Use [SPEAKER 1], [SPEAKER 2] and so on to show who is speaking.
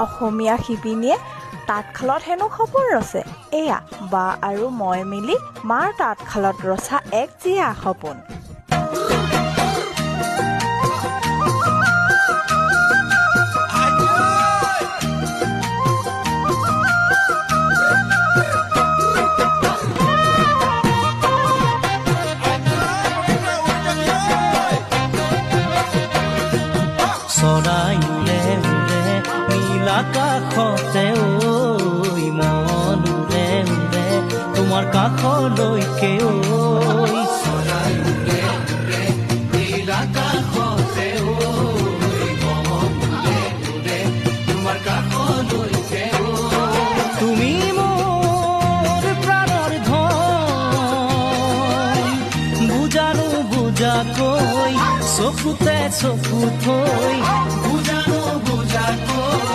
[SPEAKER 1] অসমীয়া শিপিনীয়ে তাঁতশালত হেনো খবৰ ৰচে। এয়া বা আৰু মই মিলি মাৰ তাঁতশালত ৰচা এক জীয়া সপোন।
[SPEAKER 2] চৰাই উৰে উৰে নীল আকাশতে ঐ মন উৰে উৰে তোমাৰ কাষলৈকে ঐ চৰাই উৰে উৰে নীল আকাশতে ঐ মন উৰে উৰে তোমাৰ কাষলৈকে ঐ তুমি মোৰ প্ৰাণৰ ধন বুজানো বুজাকৈ চকুতে চকু থৈ বুজানো বুজাকৈ